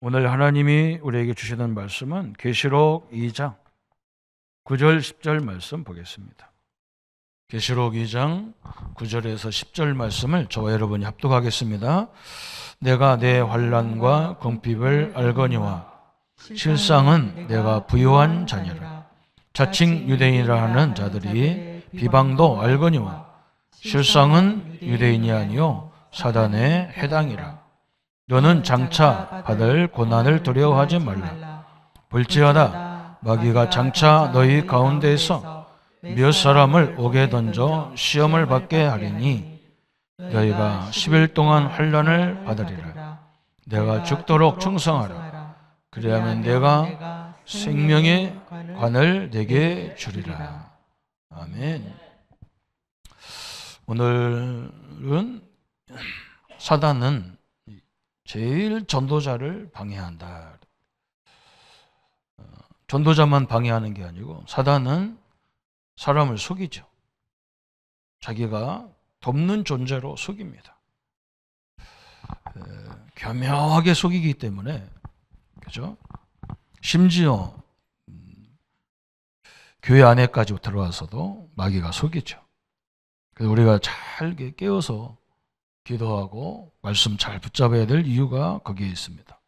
오늘 하나님이 우리에게 주시는 말씀은 계시록 2장 9절 10절 말씀 보겠습니다. 계시록 2장 9절에서 10절 말씀을 저와 여러분이 합독하겠습니다. 내가 내 환난과 궁핍을 알거니와 실상은 내가 부유한 자녀라. 자칭 유대인이라 하는 자들이 비방도 알거니와 실상은 유대인이 아니요 사단에 해당이라. 너는 장차 받을 고난을 두려워하지 말라. 볼지어다 마귀가 장차 너희 가운데에서 몇 사람을 옥에 던져 시험을 받게 하리니 너희가 10일 동안 환난을 받으리라. 내가 죽도록 충성하라. 그리하면 내가 생명의 관을 내게 주리라. 아멘. 오늘은 사단은 제일 전도자를 방해한다. 전도자만 방해하는 게 아니고 사단은 사람을 속이죠. 자기가 돕는 존재로 속입니다. 교묘하게 속이기 때문에, 그죠? 심지어 교회 안에까지 들어와서도 마귀가 속이죠. 그래서 우리가 잘 깨어서 기도하고 말씀 잘 붙잡아야 될 이유가 거기에 있습니다.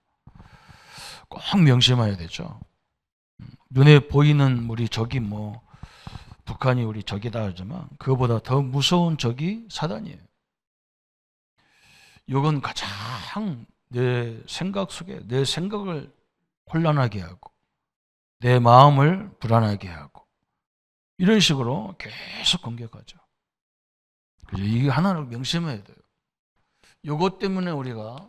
꼭 명심해야 되죠. 눈에 보이는 우리 적이 북한이 우리 적이다 하지만 그거보다 더 무서운 적이 사단이에요. 이건 가장 내 생각 속에 내 생각을 혼란하게 하고 내 마음을 불안하게 하고 이런 식으로 계속 공격하죠. 그래서 이 하나를 명심해야 돼요. 이것 때문에 우리가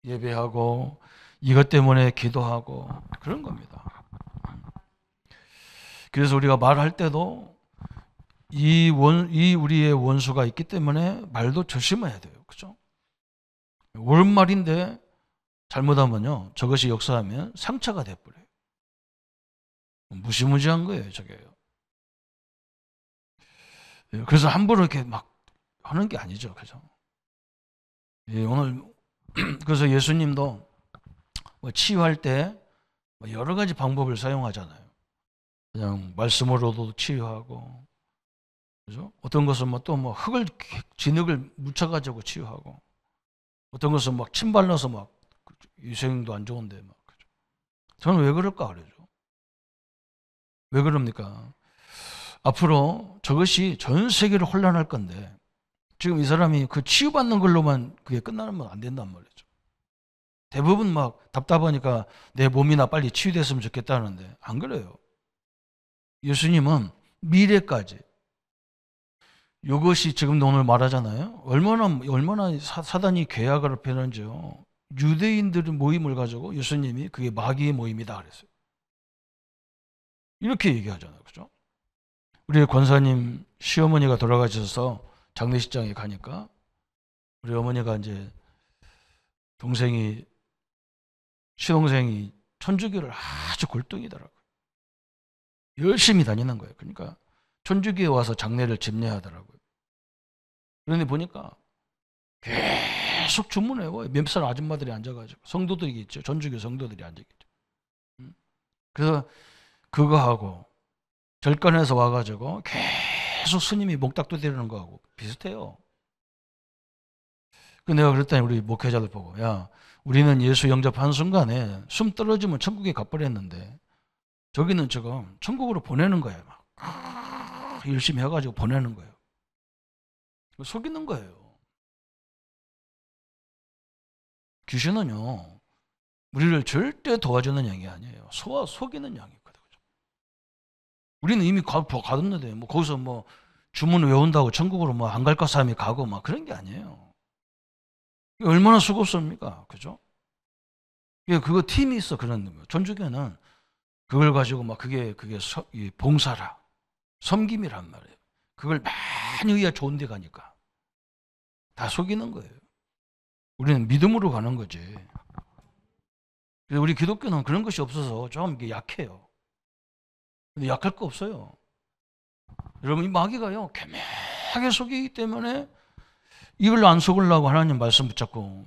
예배하고 이것 때문에 기도하고 그런 겁니다. 그래서 우리가 말할 때도 이 우리의 원수가 있기 때문에 말도 조심해야 돼요. 그죠? 옳은 말인데 잘못하면요. 저것이 역사하면 상처가 돼버려요. 무시무시한 거예요. 저게요. 그래서 함부로 이렇게 막 하는 게 아니죠. 그죠? 오늘 그래서 예수님도 치유할 때 여러 가지 방법을 사용하잖아요. 그냥 말씀으로도 치유하고, 그죠? 어떤 것은 또 흙을 진흙을 묻혀가지고 치유하고, 어떤 것은 침 발라서 위생도 안 좋은데 그죠? 저는 왜 그럴까 그러죠? 왜 그럽니까? 앞으로 저것이 전 세계를 혼란할 건데. 지금 이 사람이 그 치유받는 걸로만 그게 끝나면 안 된단 말이죠. 대부분 답답하니까 내 몸이나 빨리 치유됐으면 좋겠다는데 안 그래요. 예수님은 미래까지 이것이 지금 오늘 말하잖아요. 얼마나 사단이 계약을 펴는지요. 유대인들의 모임을 가지고 예수님이 그게 마귀의 모임이다 그랬어요. 이렇게 얘기하잖아요. 그죠? 우리 권사님 시어머니가 돌아가셔서 장례식장에 가니까 우리 어머니가 이제 시동생이 천주교를 아주 골동이더라고요. 열심히 다니는 거예요. 그러니까 천주교에 와서 장례를 집례하더라고요. 그런데 보니까 계속 주문해요. 몇 살 아줌마들이 앉아가지고 성도들이 있죠. 천주교 성도들이 앉아있죠. 그래서 그거 하고 절간에서 와가지고 계속 스님이 목닥도 때리는 거하고 비슷해요. 그 내가 그랬더니 우리 목회자들 보고, 야, 우리는 예수 영접한 순간에 숨 떨어지면 천국에 가버렸는데 저기는 지금 천국으로 보내는 거예요. 열심히 해가지고 보내는 거예요. 속이는 거예요. 귀신은요, 우리를 절대 도와주는 영이 아니에요. 속이는 영이거든요. 우리는 이미 가뒀는데 거기서 주문 외운다고 천국으로 안 갈 것 사람이 가고 그런 게 아니에요. 얼마나 수고스럽습니까? 그죠? 그거 팀이 있어. 그런 천주교는 그걸 가지고 그게 봉사라, 섬김이란 말이에요. 그걸 많이 해야 좋은 데 가니까 다 속이는 거예요. 우리는 믿음으로 가는 거지. 우리 기독교는 그런 것이 없어서 좀 약해요. 근데 약할 거 없어요. 여러분, 이 마귀가요, 교묘하게 속이기 때문에 이걸 안 속으려고 하나님 말씀 붙잡고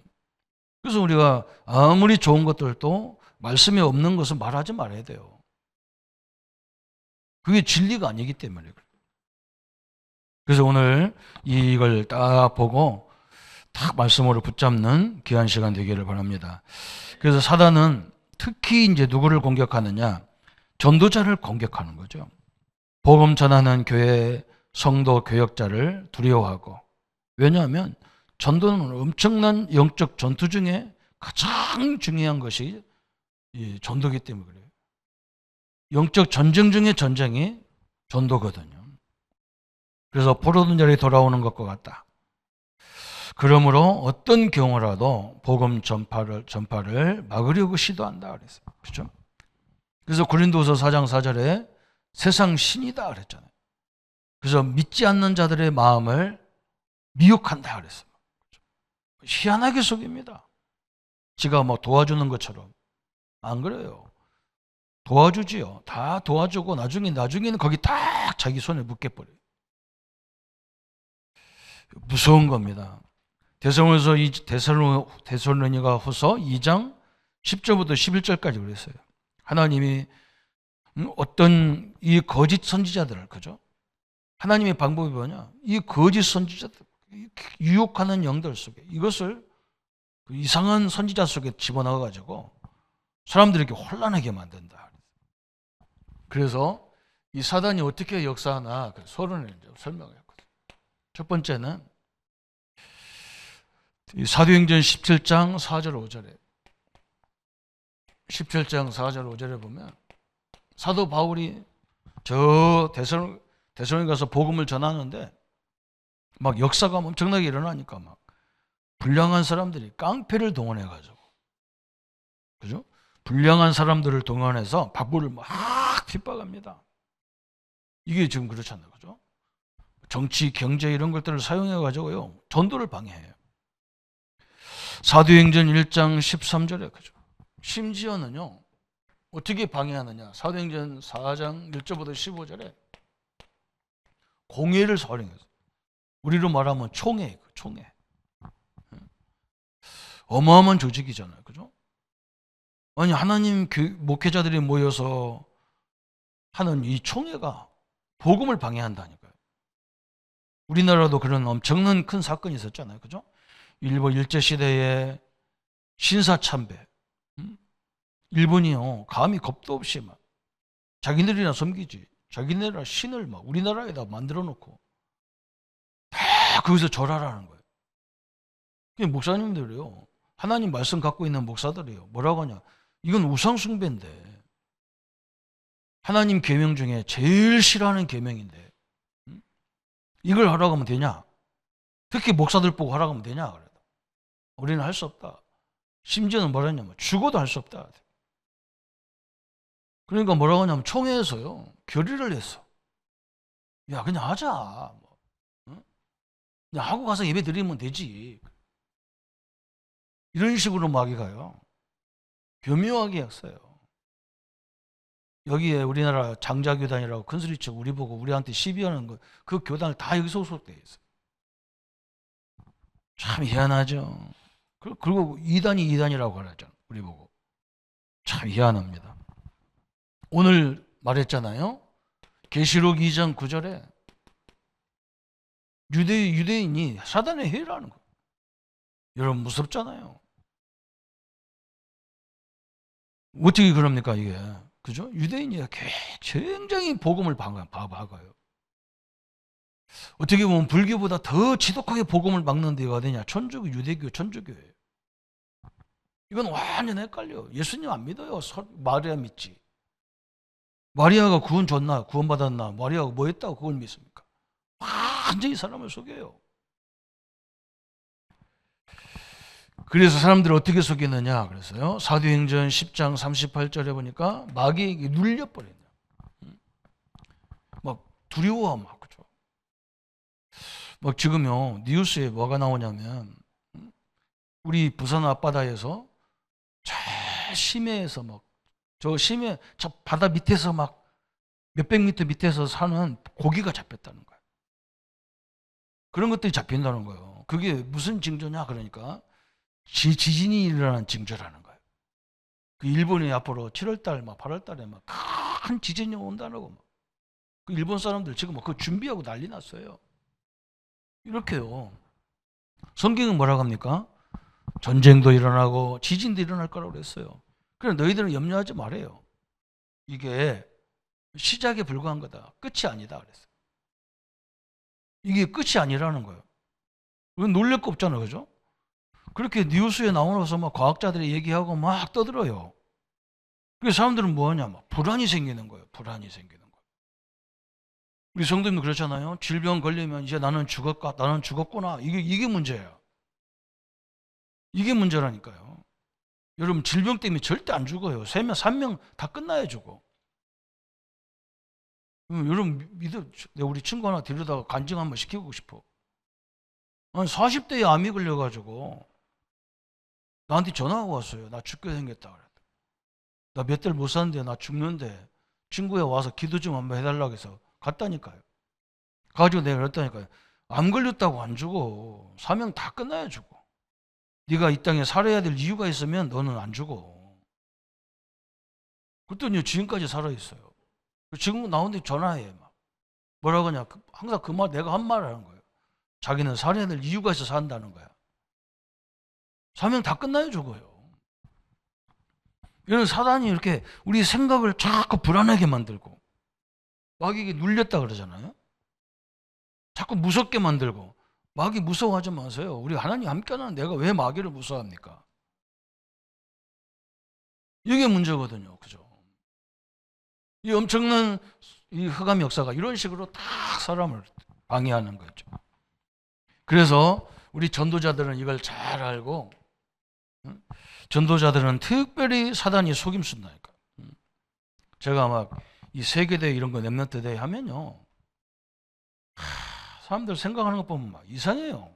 그래서 우리가 아무리 좋은 것들도 말씀이 없는 것은 말하지 말아야 돼요. 그게 진리가 아니기 때문에 그래요. 그래서 오늘 이걸 딱 보고 딱 말씀으로 붙잡는 귀한 시간 되기를 바랍니다. 그래서 사단은 특히 이제 누구를 공격하느냐? 전도자를 공격하는 거죠. 복음 전하는 교회 성도 교역자를 두려워하고, 왜냐하면 전도는 엄청난 영적 전투 중에 가장 중요한 것이 이 전도기 때문에 그래요. 영적 전쟁 중에 전쟁이 전도거든요. 그래서 포로된 자리 돌아오는 것과 같다. 그러므로 어떤 경우라도 복음 전파를 막으려고 시도한다 그랬어요. 그렇죠? 그래서 고린도서 4장 4절에 세상 신이다 그랬잖아요. 그래서 믿지 않는 자들의 마음을 미혹한다 그랬어요. 희한하게 속입니다. 지가 뭐 도와주는 것처럼. 안 그래요. 도와주지요. 다 도와주고 나중에는 거기 딱 자기 손에 묶여버려요. 무서운 겁니다. 데살로니가 후서 2장 10절부터 11절까지 그랬어요. 하나님이 어떤 이 거짓 선지자들을, 그죠? 하나님의 방법이 뭐냐? 이 거짓 선지자들, 유혹하는 영들 속에 이것을 그 이상한 선지자 속에 집어넣어가지고 사람들에게 혼란하게 만든다. 그래서 이 사단이 어떻게 역사하나 서론을 설명을 했거든요. 첫 번째는 이 사도행전 17장 4절 5절에 17장 4절 5절에 보면 사도 바울이 저 데살로니가 가서 복음을 전하는데 막 역사가 엄청나게 일어나니까 막 불량한 사람들이 깡패를 동원해 가지고, 그죠? 불량한 사람들을 동원해서 바울을 막 핍박합니다. 이게 지금 그렇잖아요, 그죠? 정치, 경제 이런 것들을 사용해 가지고요 전도를 방해해요. 사도행전 1장 13절에 그죠? 심지어는요 어떻게 방해하느냐? 사도행전 4장 1절부터 15절에 공회를 사령해서, 우리로 말하면 총회. 어마어마한 조직이잖아요, 그죠? 아니 하나님 목회자들이 모여서 하는 이 총회가 복음을 방해한다니까요. 우리나라도 그런 엄청난 큰 사건이 있었잖아요, 그죠? 일본 일제시대에 신사참배. 일본이요 감히 겁도 없이 막 자기들이나 섬기지, 자기네라 신을 막 우리나라에다 만들어 놓고 다 거기서 절하라는 거예요. 그게 목사님들이요, 하나님 말씀 갖고 있는 목사들이요, 뭐라고 하냐? 이건 우상 숭배인데, 하나님 계명 중에 제일 싫어하는 계명인데 이걸 하라고 하면 되냐? 특히 목사들 보고 하라고 하면 되냐? 그래도 우리는 할 수 없다. 심지어는 뭐라 했냐면 죽어도 할 수 없다. 그러니까 뭐라고 하냐면 총회에서요 결의를 했어. 야 그냥 하자. 뭐. 응? 그냥 하고 가서 예배 드리면 되지. 이런 식으로 마귀가요 교묘하게 했어요. 여기에 우리나라 장자교단이라고 큰소리치고 우리 보고 우리한테 시비하는 거, 그 교단을 다 여기서 소속되어 있어요. 참 희한하죠. 그리고 이단이라고 하죠. 우리 보고. 참 희한합니다. 오늘 말했잖아요. 계시록 2장 9절에 유대인이 사단의 해라는 거예요. 여러분 무섭잖아요. 어떻게 그럽니까 이게? 그죠? 유대인이 굉장히 복음을 박아요. 어떻게 보면 불교보다 더 지독하게 복음을 막는 데가 어디냐? 천주교, 유대교, 천주교예요. 이건 완전 헷갈려. 예수님 안 믿어요. 마리아 믿지. 마리아가 구원받았나? 마리아가 뭐 했다고 그걸 믿습니까? 완전히 사람을 속여요. 그래서 사람들을 어떻게 속이느냐 그랬어요. 사도행전 10장 38절에 보니까 마귀에게 눌려버리냐. 막 두려워 막, 그죠? 막 지금요 뉴스에 뭐가 나오냐면 우리 부산 앞바다에서 저 심해에서 막 저 바다 밑에서 막 몇백 미터 밑에서 사는 고기가 잡혔다는 거예요. 그런 것들이 잡힌다는 거예요. 그게 무슨 징조냐 그러니까 지진이 일어나는 징조라는 거예요. 그 일본이 앞으로 7월달, 8월달에 막 큰 지진이 온다고 막. 그 일본 사람들 지금 그 준비하고 난리 났어요. 이렇게요. 성경은 뭐라고 합니까? 전쟁도 일어나고 지진도 일어날 거라고 그랬어요. 그래 너희들은 염려하지 말아요. 이게 시작에 불과한 거다. 끝이 아니다 그랬어요. 이게 끝이 아니라는 거예요. 이건 놀랄 거 없잖아요. 그죠? 그렇게 뉴스에 나오면서 막 과학자들이 얘기하고 막 떠들어요. 그래서 사람들은 뭐하냐? 막 불안이 생기는 거예요. 불안이 생기는 거예요. 우리 성도님도 그렇잖아요. 질병 걸리면 이제 나는 죽었구나. 이게 문제예요. 이게 문제라니까요. 여러분 질병 때문에 절대 안 죽어요. 3명, 3명 다 끝나야 죽어. 여러분 내가 우리 친구 하나 데려다가 간증 한번 시키고 싶어. 아니 40대에 암이 걸려가지고 나한테 전화가 왔어요. 나 죽게 생겼다 그래. 나 몇 달 못 사는데 나 죽는데 친구야 와서 기도 좀 한번 해달라고 해서 갔다니까요. 가지고 내가 그랬다니까요. 암 걸렸다고 안 죽어. 사명 다 끝나야 죽어. 네가 이 땅에 살아야 될 이유가 있으면 너는 안 죽어. 그랬더니 지금까지 살아있어요. 지금 나오는데 전화해. 막. 뭐라고 하냐. 항상 그 말, 내가 한 말을 하는 거예요. 자기는 살아야 될 이유가 있어서 산다는 거야. 사명 다 끝나야 죽어요. 이런 사단이 이렇게 우리 생각을 자꾸 불안하게 만들고 마귀에게 눌렸다 그러잖아요. 자꾸 무섭게 만들고 마귀 무서워하지 마세요. 우리 하나님 함께하는 내가 왜 마귀를 무서워합니까? 이게 문제거든요. 그죠? 이 엄청난 이 흑암 역사가 이런 식으로 다 사람을 방해하는 거죠. 그래서 우리 전도자들은 이걸 잘 알고 전도자들은 특별히 사단이 속임수다니까. 제가 막 이 세계대회 이런 거 랩런트 대회 하면요. 사람들 생각하는 것 보면 막 이상해요.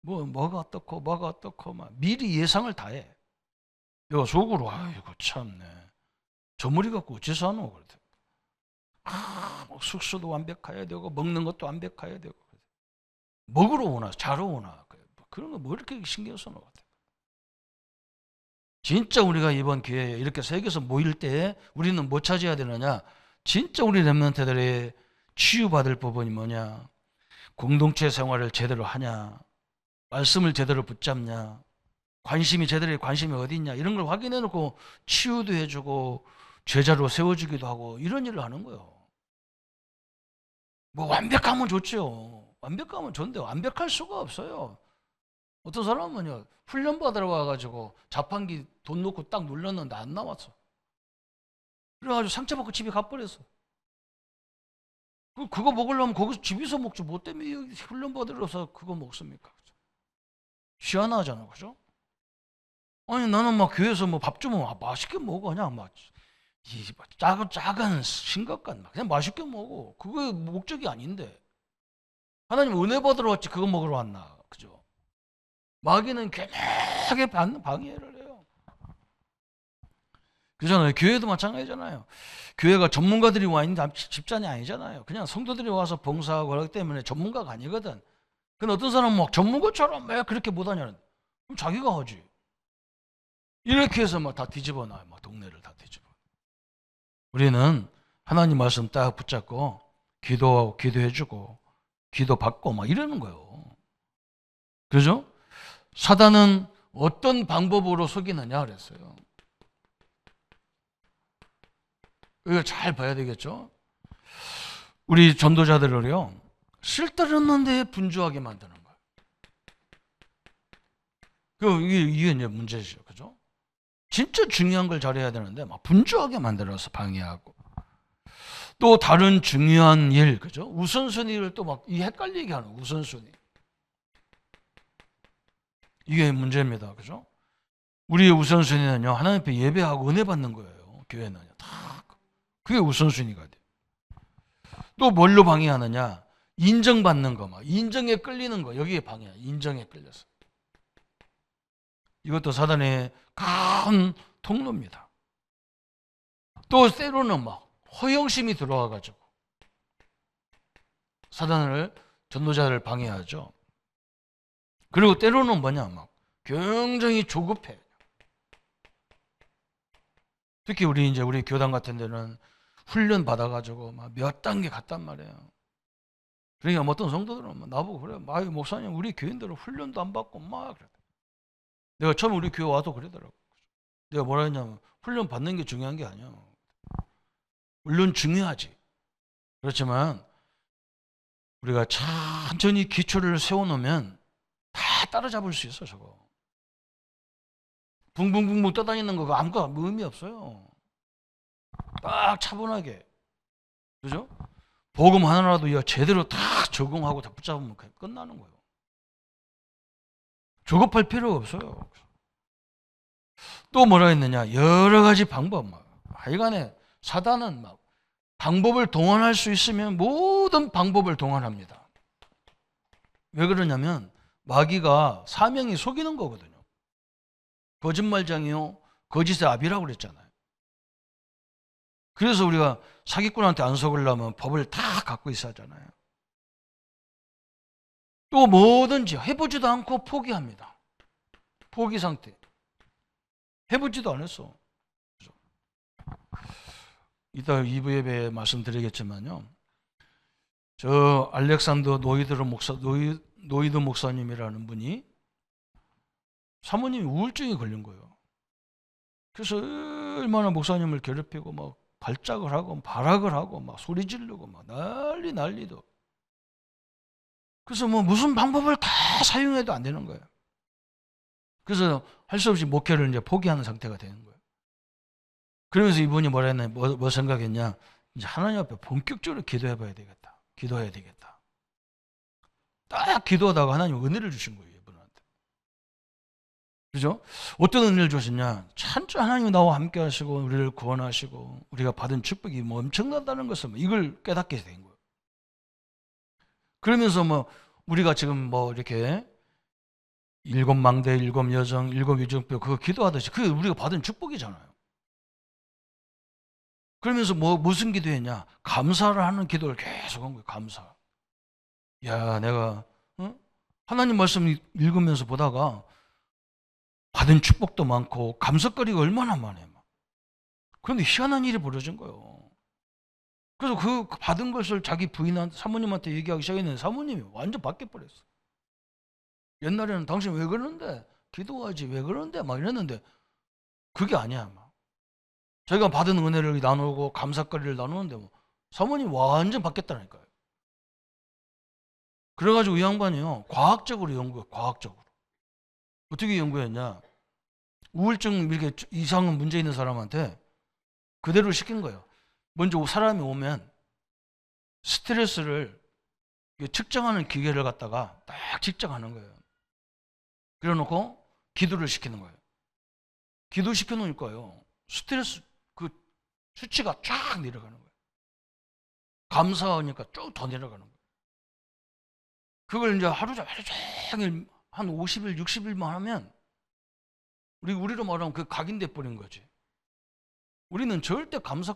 뭐가 어떻고 막 미리 예상을 다 해. 내가 속으로 아이고 참네. 저 머리 갖고 어째서 하노? 그러더라고요. 뭐 숙소도 완벽해야 되고 먹는 것도 완벽해야 되고 먹으러 오나 자러 오나 그런 거 뭐 이렇게 신경 쓰는 것 같아요. 진짜 우리가 이번 기회에 이렇게 세계에서 모일 때 우리는 뭐 찾아야 되느냐? 진짜 우리 렘넌트들이 치유받을 부분이 뭐냐? 공동체 생활을 제대로 하냐? 말씀을 제대로 붙잡냐? 관심이 어디 있냐? 이런 걸 확인해 놓고 치유도 해주고 제자로 세워주기도 하고 이런 일을 하는 거예요. 뭐 완벽하면 좋죠. 완벽하면 좋은데 완벽할 수가 없어요. 어떤 사람은요 훈련 받으러 와가지고 자판기 돈 놓고 딱 눌렀는데 안 나왔어. 그래가지고 상처받고 집에 가버렸어. 그거 먹으려면 거기서 집에서 먹지 뭐 때문에 훈련 받으러 와서 그거 먹습니까? 희한하잖아, 그죠? 아니 나는 막 교회에서 뭐 밥 주면 맛있게 먹어 그냥 막 이 작은 심각한 그냥 맛있게 먹어. 그게 목적이 아닌데 하나님 은혜 받으러 왔지 그거 먹으러 왔나, 그죠? 마귀는 괴팍하게 방해를 해요. 그잖아요. 교회도 마찬가지잖아요. 교회가 전문가들이 와 있는 집단이 아니잖아요. 그냥 성도들이 와서 봉사하고 그러기 때문에 전문가가 아니거든. 근데 어떤 사람은 막 전문가처럼 왜 그렇게 못하냐는. 그럼 자기가 하지. 이렇게 해서 막 다 뒤집어 놔요. 막 동네를 다 뒤집어. 우리는 하나님 말씀 딱 붙잡고 기도해주고 기도받고 막 이러는 거예요. 그죠? 사단은 어떤 방법으로 속이느냐 그랬어요. 이거 잘 봐야 되겠죠? 우리 전도자들을요, 쓸데없는 데에 분주하게 만드는 거예요. 이게 이제 문제죠. 그죠? 진짜 중요한 걸 잘해야 되는데, 막 분주하게 만들어서 방해하고. 또 다른 중요한 일, 그죠? 우선순위를 또 막 헷갈리게 하는 우선순위. 이게 문제입니다. 그죠? 우리의 우선순위는요, 하나님 앞에 예배하고 은혜 받는 거예요. 교회는요. 다. 그게 우선순위가 돼요. 또 뭘로 방해하느냐? 인정받는 거, 막 인정에 끌리는 거, 여기에 방해야. 인정에 끌려서. 이것도 사단의 큰 통로입니다. 또 때로는 막 허영심이 들어와가지고 사단을 전도자를 방해하죠. 그리고 때로는 뭐냐, 막 굉장히 조급해. 특히 우리 교단 같은 데는 훈련 받아가지고 막 몇 단계 갔단 말이에요. 그러니까 어떤 성도들은 나보고 그래요. 목사님, 우리 교인들은 훈련도 안 받고 막 그래. 내가 처음 우리 교회 와도 그러더라고. 내가 뭐라 했냐면, 훈련 받는 게 중요한 게 아니야. 물론 중요하지. 그렇지만 우리가 천천히 기초를 세워놓으면 다 따라잡을 수 있어. 저거 붕붕붕붕 떠다니는 거 아무것도 의미 없어요. 딱 차분하게, 그죠? 복음 하나라도 제대로 다 적응하고 다 붙잡으면 끝나는 거예요. 조급할 필요가 없어요. 또 뭐라 했느냐, 여러 가지 방법, 하여간에 사단은 막 방법을 동원할 수 있으면 모든 방법을 동원합니다. 왜 그러냐면 마귀가 사명이 속이는 거거든요. 거짓말장이요, 거짓의 아비라고 그랬잖아요. 그래서 우리가 사기꾼한테 안 속으려면 법을 다 갖고 있어야 하잖아요. 또 뭐든지 해보지도 않고 포기합니다. 포기 상태. 해보지도 않았어. 이따 2부 예배에 말씀드리겠지만요, 저 알렉산더 노이드 목사님이라는 분이 사모님이 우울증이 걸린 거예요. 그래서 얼마나 목사님을 괴롭히고 막 발작을 하고 발악을 하고 막 소리 지르고 막 난리도. 그래서 뭐 무슨 방법을 다 사용해도 안 되는 거예요. 그래서 할 수 없이 목회를 이제 포기하는 상태가 되는 거예요. 그러면서 이분이 뭐라 했냐, 뭐 생각했냐, 이제 하나님 앞에 본격적으로 기도해봐야 되겠다. 기도해야 되겠다. 딱 기도하다가 하나님 은혜를 주신 거예요, 이분한테. 그죠? 어떤 은혜를 주셨냐? 찬찬히 하나님이 나와 함께 하시고 우리를 구원하시고 우리가 받은 축복이 뭐 엄청나다는 것을 이걸 깨닫게 된 거예요. 그러면서 뭐 우리가 지금 뭐 이렇게 7망대, 7여정, 7위정병 그거 기도하듯이 그게 우리가 받은 축복이잖아요. 그러면서 무슨 기도했냐? 감사를 하는 기도를 계속 한 거예요. 감사. 야, 내가 하나님 말씀 읽으면서 보다가 받은 축복도 많고 감사거리가 얼마나 많아요. 그런데 희한한 일이 벌어진 거예요. 그래서 그 받은 것을 자기 부인한테, 사모님한테 얘기하기 시작했는데 사모님이 완전 바뀌어버렸어. 옛날에는 당신 왜 그러는데? 기도하지 왜 그러는데? 막 이랬는데 그게 아니야. 자기가 받은 은혜를 나누고 감사거리를 나누는데 사모님이 완전 바뀌었다니까요. 그래가지고 이 양반이요, 과학적으로 연구해. 과학적으로 어떻게 연구했냐? 우울증 이렇게 이상한 문제 있는 사람한테 그대로 시킨 거예요. 먼저 사람이 오면 스트레스를 측정하는 기계를 갖다가 딱 측정하는 거예요. 그래 놓고 기도를 시키는 거예요. 기도 시켜 놓을까요? 스트레스 그 수치가 쫙 내려가는 거예요. 감사하니까 쭉 더 내려가는 거예요. 그걸 이제 하루 종일 한 50일, 60일만 하면 우리로 말하면 그 각인돼 버린 거지. 우리는 절대 감사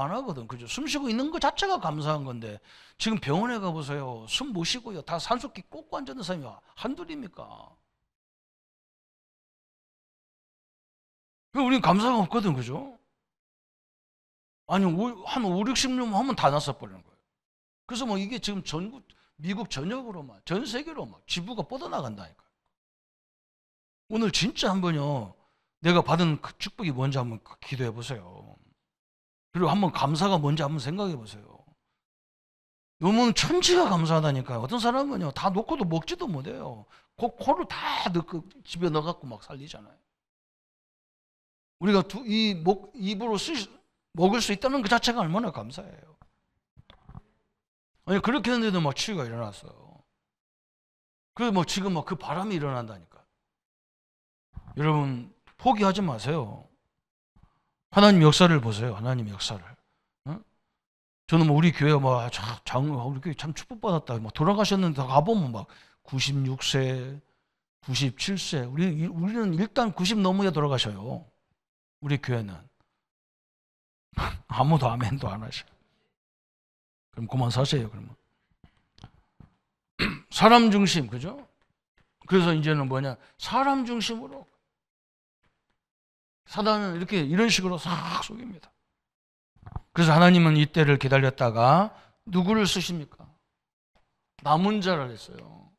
안 하거든. 그죠? 숨 쉬고 있는 것 자체가 감사한 건데 지금 병원에 가보세요. 숨 못 쉬고요. 다 산소기 꽂고 앉는 사람이 한둘입니까? 우리는 감사가 없거든. 그죠? 아니, 한 5, 60년 하면 다 났어버리는 거예요. 그래서 뭐 이게 지금 미국 전역으로 전 세계로 지부가 뻗어나간다니까요. 오늘 진짜 한번요, 내가 받은 그 축복이 뭔지 한번 기도해 보세요. 그리고 한번 감사가 뭔지 한번 생각해 보세요. 너무 천지가 감사하다니까요. 어떤 사람은요, 다 놓고도 먹지도 못해요. 코를 다 넣고 집에 넣어갖고 막 살리잖아요. 우리가 입으로 먹을 수 있다는 그 자체가 얼마나 감사해요. 아니, 그렇게 했는데도 막 치유가 일어났어요. 그래서 지금 그 바람이 일어난다니까. 여러분, 포기하지 마세요. 하나님 역사를 보세요. 하나님 역사를. 저는 우리 교회 우리 교회 참 축복받았다. 돌아가셨는데 가보면 96세, 97세. 우리는 일단 90 넘어야 돌아가셔요. 우리 교회는. 아무도 아멘도 안 하셔. 그럼 그만 사세요, 그러면. 사람 중심, 그죠? 그래서 이제는 뭐냐? 사람 중심으로. 사단은 이렇게 이런 식으로 싹 속입니다. 그래서 하나님은 이때를 기다렸다가 누구를 쓰십니까? 남은 자를 했어요.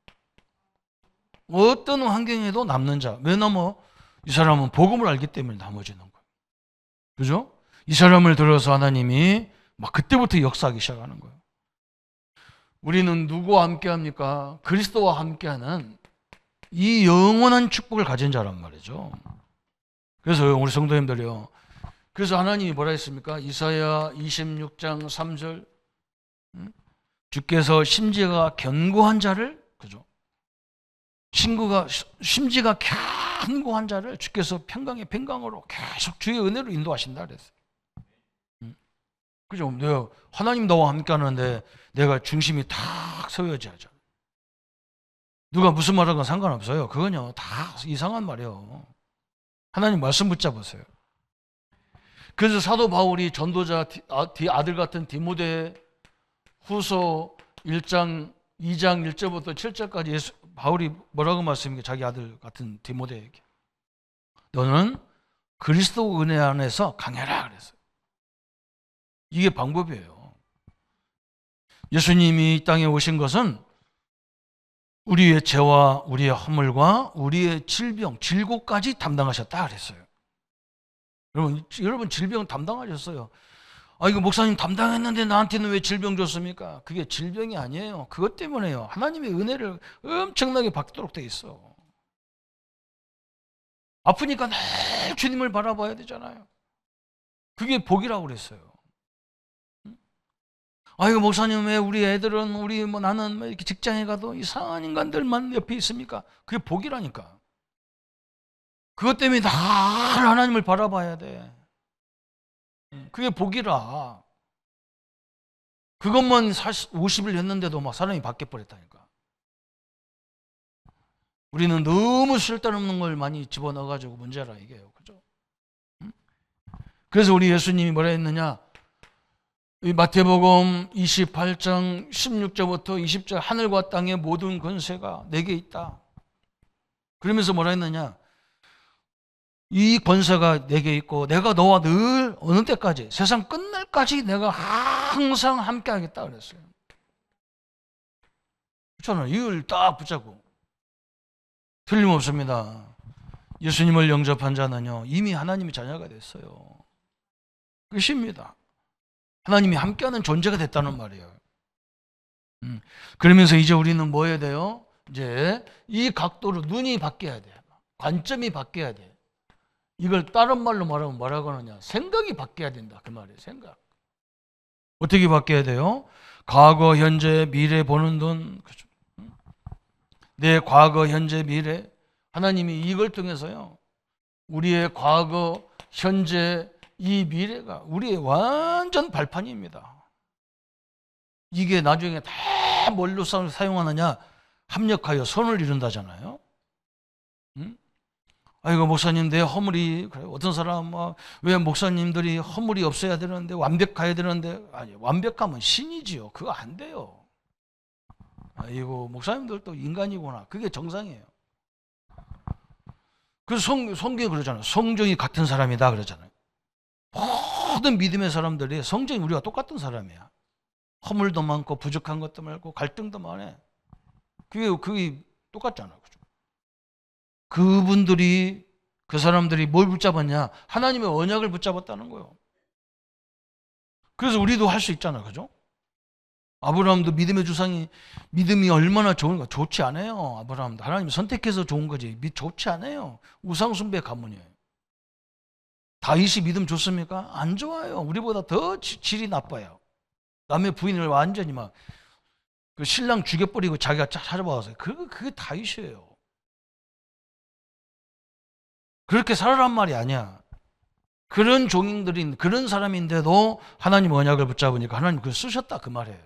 어떤 환경에도 남는 자. 왜 남어? 이 사람은 복음을 알기 때문에 남아지는 거예요. 그죠? 이 사람을 들어서 하나님이 막 그때부터 역사하기 시작하는 거예요. 우리는 누구와 함께 합니까? 그리스도와 함께하는 이 영원한 축복을 가진 자란 말이죠. 그래서 우리 성도님들이요. 그래서 하나님이 뭐라 했습니까? 이사야 26장 3절. 주께서 심지가 견고한 자를, 그죠? 심지가 견고한 자를 주께서 평강의 평강으로 계속 주의 은혜로 인도하신다 그랬어요. 그죠? 내가 하나님 나와 함께 하는데 내가 중심이 탁 서야지 하죠. 누가 무슨 말하건 상관없어요. 그건요, 다 이상한 말이에요. 하나님 말씀 붙잡으세요. 그래서 사도 바울이 전도자 아들 같은 디모데 후서 1장 2장 1절부터 7절까지 바울이 뭐라고 말씀입니까? 자기 아들 같은 디모데에게. 너는 그리스도 은혜 안에서 강해라 그랬어요. 이게 방법이에요. 예수님이 이 땅에 오신 것은 우리의 죄와 우리의 허물과 우리의 질병, 질고까지 담당하셨다 그랬어요. 여러분 질병 담당하셨어요. 아, 이거 목사님 담당했는데 나한테는 왜 질병 줬습니까? 그게 질병이 아니에요. 그것 때문에요. 하나님의 은혜를 엄청나게 받도록 돼 있어. 아프니까 늘 주님을 바라봐야 되잖아요. 그게 복이라고 그랬어요. 아, 이거 목사님 왜 우리 애들은 나는 이렇게 직장에 가도 이상한 인간들만 옆에 있습니까? 그게 복이라니까. 그것 때문에 다 하나님을 바라봐야 돼. 그게 복이라. 그것만 50일 했는데도 막 사람이 바뀌어버렸다니까. 우리는 너무 쓸데없는 걸 많이 집어넣어가지고 문제라 이게요. 그죠? 그래서 우리 예수님이 뭐라 했느냐? 이 마태복음 28장 16절부터 20절 하늘과 땅의 모든 권세가 내게 있다. 그러면서 뭐라 했느냐? 이 권세가 내게 있고 내가 너와 늘 어느 때까지 세상 끝날까지 내가 항상 함께 하겠다 그랬어요. 저는 이걸 딱 붙잡고 틀림없습니다. 예수님을 영접한 자는요 이미 하나님의 자녀가 됐어요. 끝입니다. 하나님이 함께하는 존재가 됐다는 말이에요. 그러면서 이제 우리는 뭐 해야 돼요? 이제 이 각도로 눈이 바뀌어야 돼요. 관점이 바뀌어야 돼요. 이걸 다른 말로 말하면 뭐라고 하느냐? 생각이 바뀌어야 된다. 그 말이에요. 생각. 어떻게 바뀌어야 돼요? 과거, 현재, 미래 보는 눈. 그죠? 내 과거, 현재, 미래. 하나님이 이걸 통해서요. 우리의 과거, 현재, 이 미래가 우리의 완전 발판입니다. 이게 나중에 다 뭘로 사용하느냐? 합력하여 선을 이룬다잖아요. 아이고 목사님 내 허물이 그래. 어떤 사람 왜 목사님들이 허물이 없어야 되는데 완벽해야 되는데 아니 완벽하면 신이지요. 그거 안 돼요. 아이고 목사님들도 인간이구나. 그게 정상이에요. 그래서 성경이 그러잖아요. 성정이 같은 사람이다 그러잖아요. 모든 믿음의 사람들이 성정이 우리가 똑같은 사람이야. 허물도 많고 부족한 것도 많고 갈등도 많아. 그게 똑같잖아. 그죠? 그 사람들이 뭘 붙잡았냐? 하나님의 언약을 붙잡았다는 거예요. 그래서 우리도 할 수 있잖아. 그죠? 아브라함도 믿음의 주상이 믿음이 얼마나 좋은가? 좋지 않아요. 아브라함도 하나님이 선택해서 좋은 거지. 좋지 않아요. 우상숭배 가문이에요. 다윗이 믿음 좋습니까? 안 좋아요. 우리보다 더 질이 나빠요. 남의 부인을 완전히 막 그 신랑 죽여버리고 자기가 찾아봐서 그게 다윗이에요. 그렇게 살아란 말이 아니야. 그런 종인들인 그런 사람인데도 하나님 언약을 붙잡으니까 하나님 그걸 쓰셨다 그 말이에요.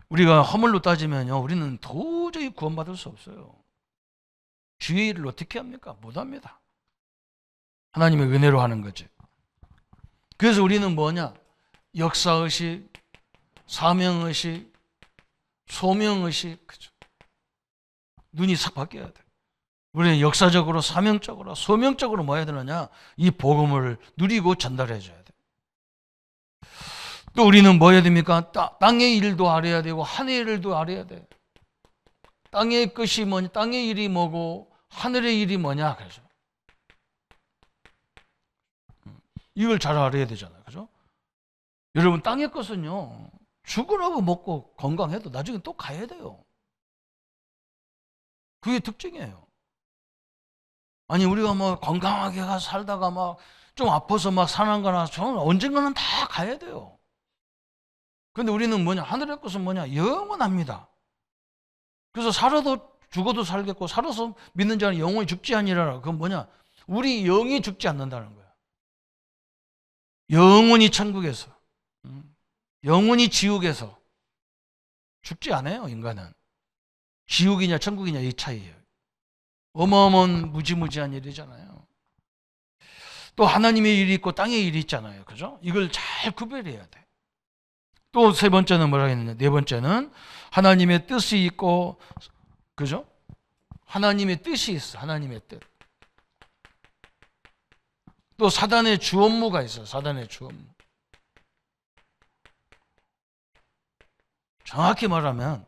우리가 허물로 따지면요 우리는 도저히 구원받을 수 없어요. 주의 일을 어떻게 합니까? 못합니다. 하나님의 은혜로 하는 거지. 그래서 우리는 뭐냐? 역사의식, 사명의식, 소명의식, 그죠? 눈이 싹 바뀌어야 돼. 우리는 역사적으로, 사명적으로, 소명적으로 뭐 해야 되느냐? 이 복음을 누리고 전달해 줘야 돼. 또 우리는 뭐 해야 됩니까? 땅의 일도 알아야 되고 하늘의 일도 알아야 돼. 땅의 것이 뭐냐? 땅의 일이 뭐고 하늘의 일이 뭐냐? 그래서 이걸 잘 알아야 되잖아요. 그죠? 여러분, 땅의 것은요, 죽으라고 먹고 건강해도 나중에 또 가야 돼요. 그게 특징이에요. 아니, 우리가 뭐 건강하게 살다가 막 좀 아파서 막 사는 거나 저는 언젠가는 다 가야 돼요. 근데 우리는 뭐냐? 하늘의 것은 뭐냐? 영원합니다. 그래서 살아도 죽어도 살겠고, 살아서 믿는 자는 영원히 죽지 아니하리라. 그건 뭐냐? 우리 영이 죽지 않는다는 거야. 영원히 천국에서, 영원히 지옥에서 죽지 않아요, 인간은. 지옥이냐 천국이냐 이 차이예요. 어마어마한 무지무지한 일이잖아요. 또 하나님의 일이 있고 땅의 일이 있잖아요. 그죠? 이걸 잘 구별해야 돼. 또 세 번째는 뭐라 했느냐? 네 번째는 하나님의 뜻이 있고, 그죠? 하나님의 뜻이 있어. 하나님의 뜻. 또 사단의 주업무가 있어요. 사단의 주업무. 정확히 말하면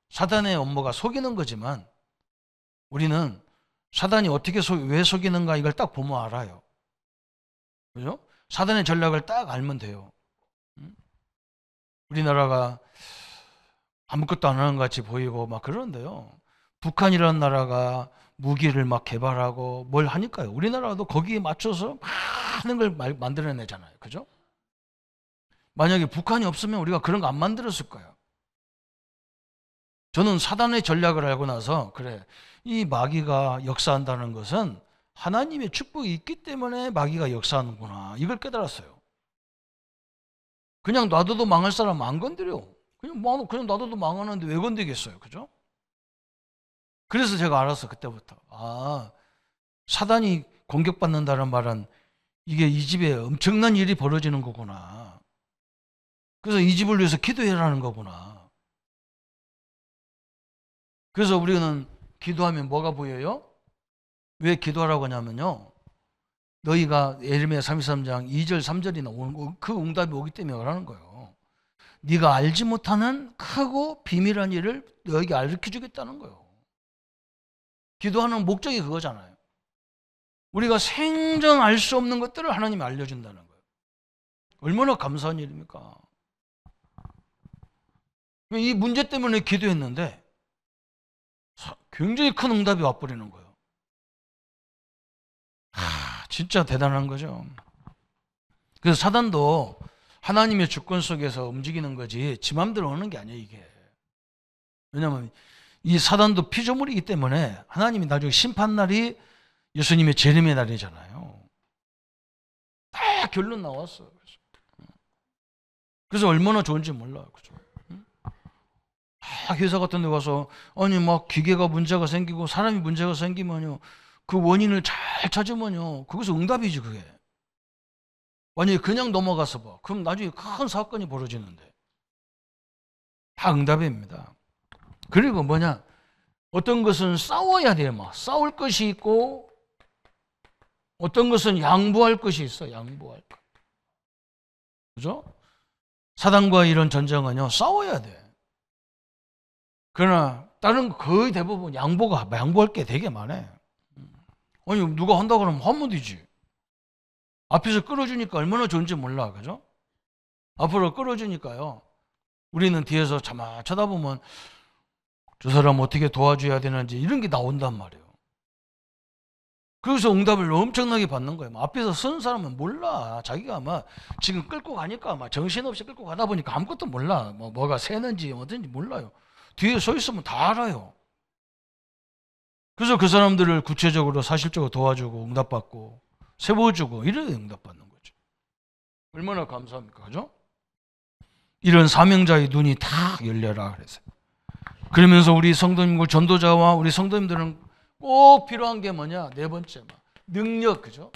사단의 업무가 속이는 거지만 우리는 사단이 어떻게 왜 속이는가 이걸 딱 보면 알아요. 그죠? 사단의 전략을 딱 알면 돼요. 우리나라가 아무것도 안 하는 것 같이 보이고 막 그러는데요. 북한이라는 나라가 무기를 막 개발하고 뭘 하니까요. 우리나라도 거기에 맞춰서 많은 걸 만들어내잖아요. 그죠? 만약에 북한이 없으면 우리가 그런 거 안 만들었을 거예요. 저는 사단의 전략을 알고 나서 그래, 이 마귀가 역사한다는 것은 하나님의 축복이 있기 때문에 마귀가 역사하는구나. 이걸 깨달았어요. 그냥 놔둬도 망할 사람 안 건드려. 그냥 놔둬도 망하는데 왜 건드리겠어요. 그죠? 그래서 제가 알았어, 그때부터. 아, 사단이 공격받는다는 말은 이게 이 집에 엄청난 일이 벌어지는 거구나. 그래서 이 집을 위해서 기도해라는 거구나. 그래서 우리는 기도하면 뭐가 보여요? 왜 기도하라고 하냐면요. 너희가 예레미야 33장 2절 3절이나 그 응답이 오기 때문에 그러는 거예요. 네가 알지 못하는 크고 비밀한 일을 너에게 알려 주겠다는 거예요. 기도하는 목적이 그거잖아요. 우리가 생전 알 수 없는 것들을 하나님이 알려준다는 거예요. 얼마나 감사한 일입니까? 이 문제 때문에 기도했는데 굉장히 큰 응답이 와버리는 거예요. 진짜 대단한 거죠. 그래서 사단도 하나님의 주권 속에서 움직이는 거지 지 맘대로 오는 게 아니에요, 이게. 왜냐하면 이 사단도 피조물이기 때문에 하나님이 나중에 심판날이 예수님의 재림의 날이잖아요. 다 결론 나왔어요. 그래서 얼마나 좋은지 몰라요. 그죠? 회사 같은 데 가서 아니 막 기계가 문제가 생기고 사람이 문제가 생기면요, 그 원인을 잘 찾으면요, 그것은 응답이지. 그게 만약에 그냥 넘어가서 봐, 그럼 나중에 큰 사건이 벌어지는데 다 응답입니다. 그리고 뭐냐, 어떤 것은 싸워야 돼요. 막 싸울 것이 있고 어떤 것은 양보할 것이 있어. 양보할 것. 그죠? 사단과 이런 전쟁은요, 싸워야 돼. 그러나 다른 거의 대부분 양보할 게 되게 많아요. 아니 누가 한다 그러면 하면 되지. 앞에서 끌어주니까 얼마나 좋은지 몰라. 그죠? 앞으로 끌어주니까요, 우리는 뒤에서 차마 쳐다보면 저 사람 어떻게 도와줘야 되는지 이런 게 나온단 말이에요. 그래서 응답을 엄청나게 받는 거예요. 앞에서 선 사람은 몰라. 자기가 아마 지금 끌고 가니까 아마 정신없이 끌고 가다 보니까 아무것도 몰라. 뭐가 새는지 어떤지 몰라요. 뒤에 서 있으면 다 알아요. 그래서 그 사람들을 구체적으로 사실적으로 도와주고 응답받고 세워주고 이런 응답받는 거죠. 얼마나 감사합니까? 그죠? 이런 사명자의 눈이 다 열려라 그랬어요. 그러면서 우리 성도님들, 전도자와 우리 성도님들은 꼭 필요한 게 뭐냐? 네 번째, 능력. 그죠?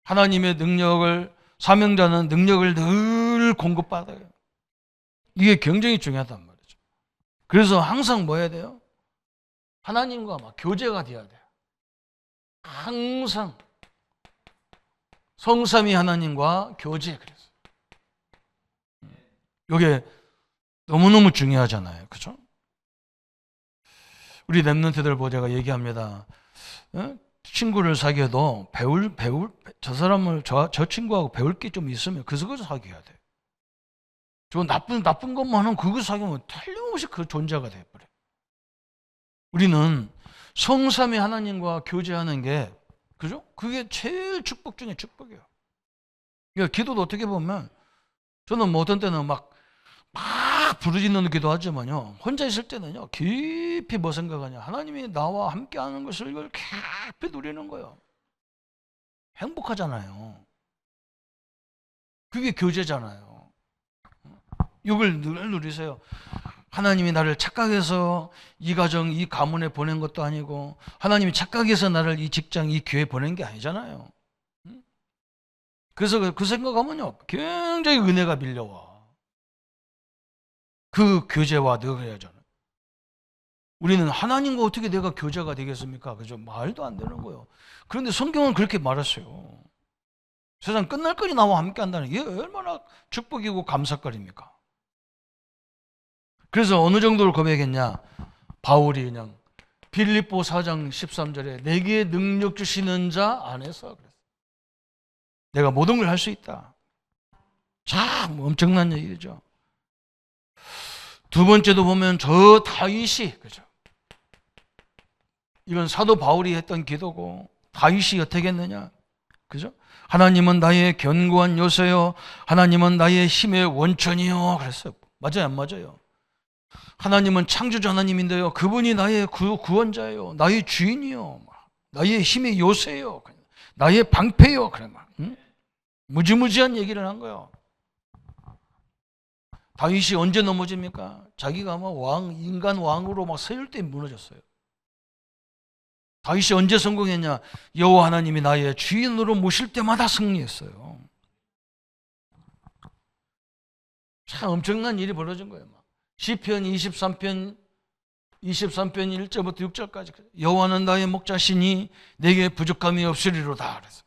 하나님의 능력을, 사명자는 능력을 늘 공급받아요. 이게 굉장히 중요하단 말이죠. 그래서 항상 뭐 해야 돼요? 하나님과 막 교제가 돼야 돼요. 항상 성삼위 하나님과 교제. 그래서 이게 너무너무 중요하잖아요. 그죠? 우리 랩런트들 보자가 얘기합니다. 친구를 사귀어도 저 사람을, 저 친구하고 배울 게 좀 있으면 그 사귀어야 돼. 저 나쁜 것만 하면 그거 사귀면 틀림없이 그 존재가 돼버려. 우리는 성삼위 하나님과 교제하는 게, 그죠? 그게 제일 축복 중에 축복이에요. 그러니까 기도도 어떻게 보면, 저는 뭐 어떤 때는 막 부르짖는 기도 하지만요, 혼자 있을 때는요, 깊이 뭐 생각하냐, 하나님이 나와 함께 하는 것을 이걸 깊이 누리는 거예요. 행복하잖아요. 그게 교제잖아요. 이걸 늘 누리세요. 하나님이 나를 착각해서 이 가정, 이 가문에 보낸 것도 아니고, 하나님이 착각해서 나를 이 직장, 이 교회에 보낸 게 아니잖아요. 그래서 그 생각하면요, 굉장히 은혜가 밀려와. 그 교제와 늘 해야죠. 우리는 하나님과 어떻게 내가 교제가 되겠습니까? 그죠? 말도 안 되는 거예요. 그런데 성경은 그렇게 말했어요. 세상 끝날 거리 나와 함께 한다는 게 얼마나 축복이고 감사거리입니까? 그래서 어느 정도를 고백했냐? 바울이 그냥 빌립보 4장 13절에 내게 능력 주시는 자 안에서 그랬어요. 내가 모든 걸 할 수 있다. 참 엄청난 얘기죠. 두 번째도 보면 저 다윗이, 그죠? 이건 사도 바울이 했던 기도고, 다윗이 어떻게 했느냐? 그죠? 하나님은 나의 견고한 요새요, 하나님은 나의 힘의 원천이요. 그랬어요. 맞아요, 안 맞아요? 하나님은 창조주 하나님인데요, 그분이 나의 구원자예요, 나의 주인이요, 나의 힘의 요새요, 나의 방패요. 그래 막 무지무지한 얘기를 한 거예요. 다윗이 언제 넘어집니까? 자기가 막 인간 왕으로 막 세울 때 무너졌어요. 다윗이 언제 성공했냐? 여호와 하나님이 나의 주인으로 모실 때마다 승리했어요. 참 엄청난 일이 벌어진 거예요. 시편 23편 1절부터 6절까지 여호와는 나의 목자시니 내게 부족함이 없으리로다. 그래서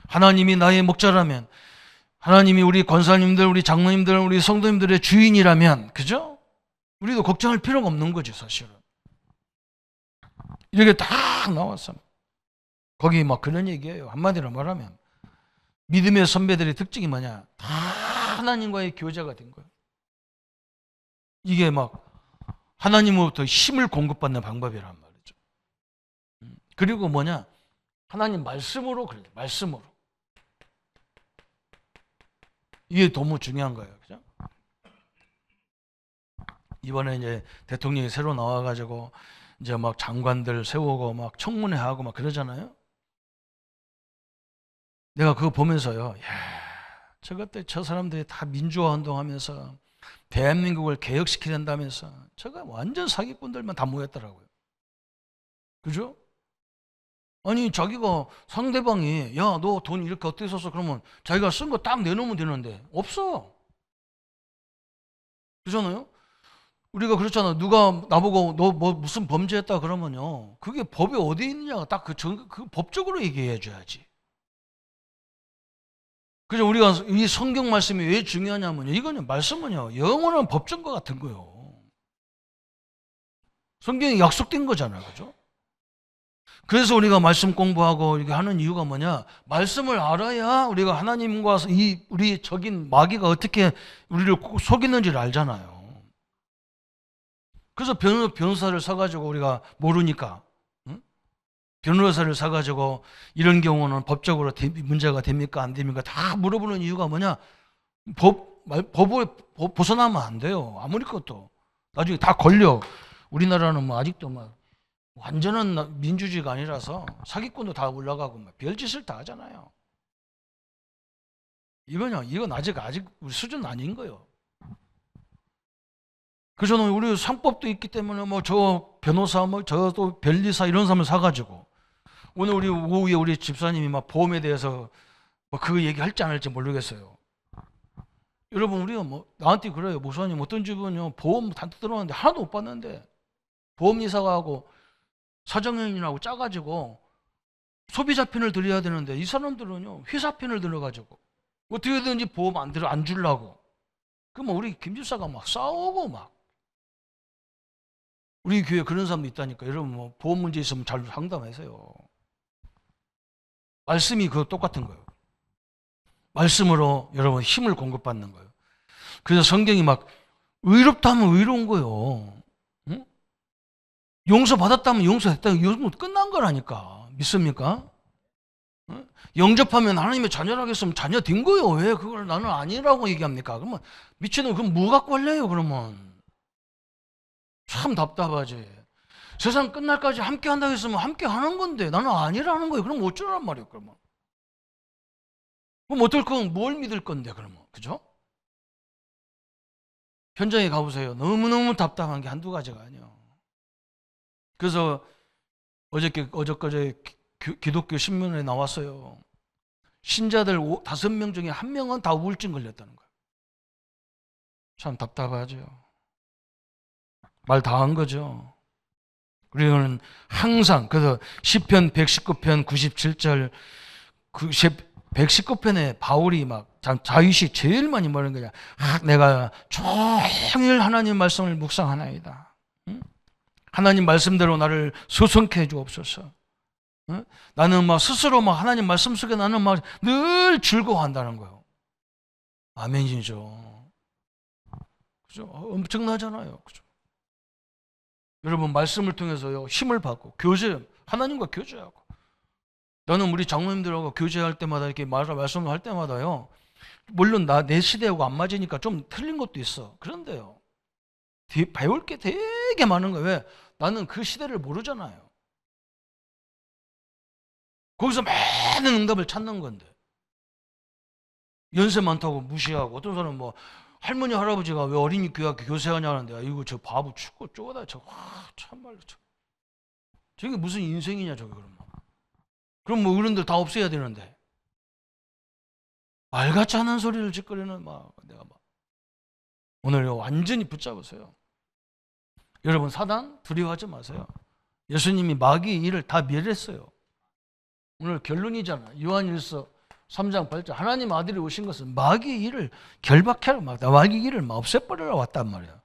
하나님이 나의 목자라면, 하나님이 우리 권사님들, 우리 장로님들, 우리 성도님들의 주인이라면, 그죠? 우리도 걱정할 필요가 없는 거지, 사실은. 이렇게 딱 나왔어. 거기 막 그런 얘기예요. 한마디로 말하면 믿음의 선배들의 특징이 뭐냐? 다 하나님과의 교제가 된 거예요. 이게 막 하나님으로부터 힘을 공급받는 방법이란 말이죠. 그리고 뭐냐? 하나님 말씀으로 그래요. 말씀으로. 이게 너무 중요한 거예요. 그죠? 이번에 이제 대통령이 새로 나와가지고 이제 막 장관들 세우고 막 청문회 하고 막 그러잖아요. 내가 그거 보면서요, 저 사람들이 다 민주화 운동하면서 대한민국을 개혁시키는다면서 저거 완전 사기꾼들만 다 모였더라고요. 그죠? 아니 자기가, 상대방이 야 너 돈 이렇게 어떻게 썼어? 그러면 자기가 쓴 거 딱 내놓으면 되는데 없어. 그렇잖아요? 우리가 그렇잖아. 누가 나보고 너 뭐 무슨 범죄했다 그러면요, 그게 법이 어디 있느냐가 딱 그 법적으로 얘기해 줘야지. 그래서 우리가 이 성경 말씀이 왜 중요하냐면요, 이거는 말씀은요 영원한 법정과 같은 거예요. 성경이 약속된 거잖아요. 그죠? 그래서 우리가 말씀 공부하고 이렇게 하는 이유가 뭐냐? 말씀을 알아야 우리가 하나님과 우리 적인 마귀가 어떻게 우리를 속이는지를 알잖아요. 그래서 변호사를 사가지고 우리가 모르니까, 변호사를 사가지고 이런 경우는 법적으로 문제가 됩니까? 안 됩니까? 다 물어보는 이유가 뭐냐? 법을 벗어나면 안 돼요. 아무리 것도. 나중에 다 걸려. 우리나라는 뭐 아직도 막 완전한 민주주의가 아니라서 사기꾼도 다 올라가고 막 별짓을 다 하잖아요. 이건 아직 우리 수준 아닌 거예요. 그래서 우리 상법도 있기 때문에 뭐 저 변호사, 뭐 저도 변리사 이런 사람을 사가지고, 오늘 우리 오후에 우리 집사님이 막 보험에 대해서 뭐 그 얘기 할지 안 할지 모르겠어요. 여러분 우리가 뭐 나한테 그래요. 목사님 어떤 집은요 보험 단톡 들어왔는데 하나도 못 받는데 보험이사하고 사정연인하고 짜가지고 소비자편을 들여야 되는데 이 사람들은요 회사편을 들어가지고 어떻게든지 보험 안 주려고. 그러면 우리 김집사가 막 싸우고 막. 우리 교회에 그런 사람도 있다니까. 여러분 뭐 보험 문제 있으면 잘 상담하세요. 말씀이 그 똑같은 거예요. 말씀으로 여러분 힘을 공급받는 거예요. 그래서 성경이 막 의롭다 하면 의로운 거예요. 응? 용서받았다면 용서했다. 요즘 끝난 거라니까. 믿습니까? 응? 영접하면 하나님의 자녀라겠으면 자녀 된 거예요. 왜 그걸 나는 아니라고 얘기합니까? 그러면 미친놈 그럼 뭐 갖고 할래요 그러면? 참 답답하지. 세상 끝날까지 함께 한다고 했으면 함께 하는 건데 나는 아니라는 거예요. 그럼 어쩌란 말이에요 그러면? 그럼 어떨 건 뭘 믿을 건데 그러면? 그죠? 현장에 가보세요. 너무너무 답답한 게 한두 가지가 아니에요. 그래서 어저께 기독교 신문에 나왔어요. 신자들 5명 중에 1명은 다 우울증 걸렸다는 거예요. 참 답답하죠. 말 다 한 거죠. 우리는 항상 그래서 시편 119편 97절 119편에 바울이 막 다윗이 제일 많이 뭐라는 거냐. 내가 종일 하나님 말씀을 묵상하나이다. 응? 하나님 말씀대로 나를 소성케 해 주옵소서. 응? 나는 막 스스로 막 하나님 말씀 속에 나는 막 늘 즐거워한다는 거예요. 아멘이죠. 그죠? 엄청나잖아요. 그죠? 여러분 말씀을 통해서요 힘을 받고 하나님과 교제하고. 저는 우리 장로님들하고 교제할 때마다 이렇게 말씀을 할 때마다요. 물론 내 시대하고 안 맞으니까 좀 틀린 것도 있어. 그런데요. 배울 게 되게 많은 거예요. 왜? 나는 그 시대를 모르잖아요. 거기서 많은 응답을 찾는 건데. 연세 많다고 무시하고 어떤 사람은 뭐 할머니 할아버지가 왜 어린이 교회 교세하냐는데 이거 저 바보 죽고 쪼다 참말로 저게 무슨 인생이냐 저게 그러면. 그럼 뭐 어른들 다 없애야 되는데 말같지 않은 소리를 짓거리는 내가 오늘 완전히 붙잡으세요. 여러분 사단 두려워하지 마세요. 예수님이 마귀의 일을 다 멸했어요. 오늘 결론이잖아. 요한일서 3장 8절 하나님 아들이 오신 것은 마귀의 일을 결박하러 마귀의 일을 없애버리러 왔단 말이에요.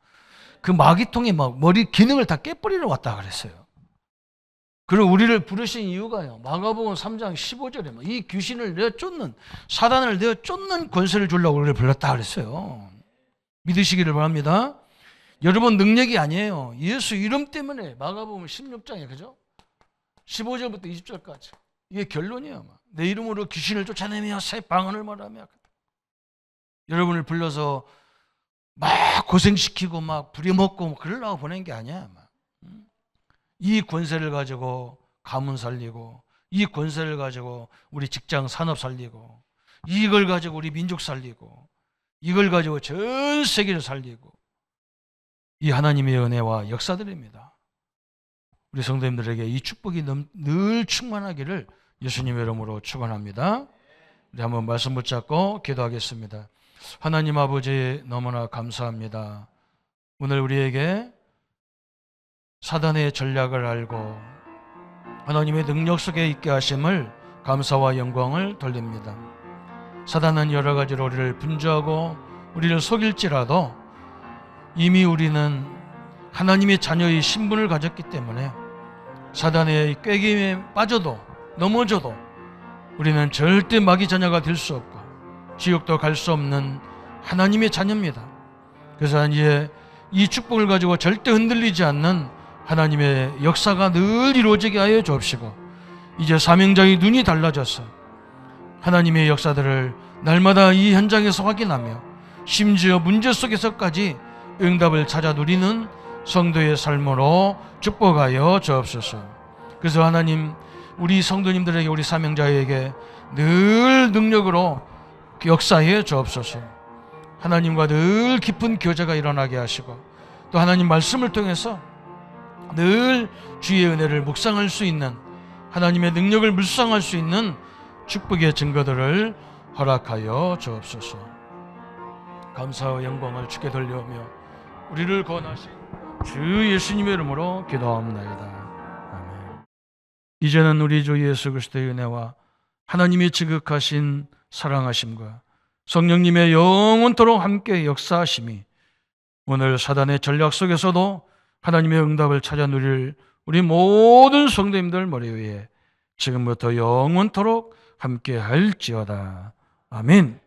그 마귀통이 머리 기능을 다 깨버리러 왔다 그랬어요. 그리고 우리를 부르신 이유가요. 마가복음 3장 15절에 이 귀신을 내쫓는 사단을 내쫓는 권세를 주려고 우리를 불렀다 그랬어요. 믿으시기를 바랍니다. 여러분 능력이 아니에요. 예수 이름 때문에 마가복음 16장에 그죠? 15절부터 20절까지 이게 결론이에요. 내 이름으로 귀신을 쫓아내며 새 방언을 말하며 여러분을 불러서 막 고생시키고 막 부려먹고 그러려고 보낸 게 아니야. 이 권세를 가지고 가문 살리고 이 권세를 가지고 우리 직장 산업 살리고 이걸 가지고 우리 민족 살리고 이걸 가지고 전 세계를 살리고 이 하나님의 은혜와 역사들입니다. 우리 성도님들에게 이 축복이 늘 충만하기를 예수님의 이름으로 축원합니다. 우리 한번 말씀 붙잡고 기도하겠습니다. 하나님 아버지 너무나 감사합니다. 오늘 우리에게 사단의 전략을 알고 하나님의 능력 속에 있게 하심을 감사와 영광을 돌립니다. 사단은 여러 가지로 우리를 분주하고 우리를 속일지라도 이미 우리는 하나님의 자녀의 신분을 가졌기 때문에 사단의 꾀김에 빠져도 넘어져도 우리는 절대 마귀 자녀가 될 수 없고 지옥도 갈 수 없는 하나님의 자녀입니다. 그래서 이제 이 축복을 가지고 절대 흔들리지 않는 하나님의 역사가 늘 이루어지게 하여 주옵시고 이제 사명자의 눈이 달라져서 하나님의 역사들을 날마다 이 현장에서 확인하며 심지어 문제 속에서까지 응답을 찾아 누리는 성도의 삶으로 축복하여 주옵소서. 그래서 하나님 우리 성도님들에게 우리 사명자에게 늘 능력으로 역사해 주옵소서. 하나님과 늘 깊은 교제가 일어나게 하시고 또 하나님 말씀을 통해서 늘 주의 은혜를 묵상할 수 있는 하나님의 능력을 묵상할 수 있는 축복의 증거들을 허락하여 주옵소서. 감사와 영광을 주께 돌려오며 우리를 구원하신 주 예수님의 이름으로 기도합나이다. 아멘. 이제는 우리 주 예수 그리스도의 은혜와 하나님이 지극하신 사랑하심과 성령님의 영원토록 함께 역사하심이 오늘 사단의 전략 속에서도 하나님의 응답을 찾아 누릴 우리 모든 성도님들 머리 위에 지금부터 영원토록 함께 할지어다. 아멘.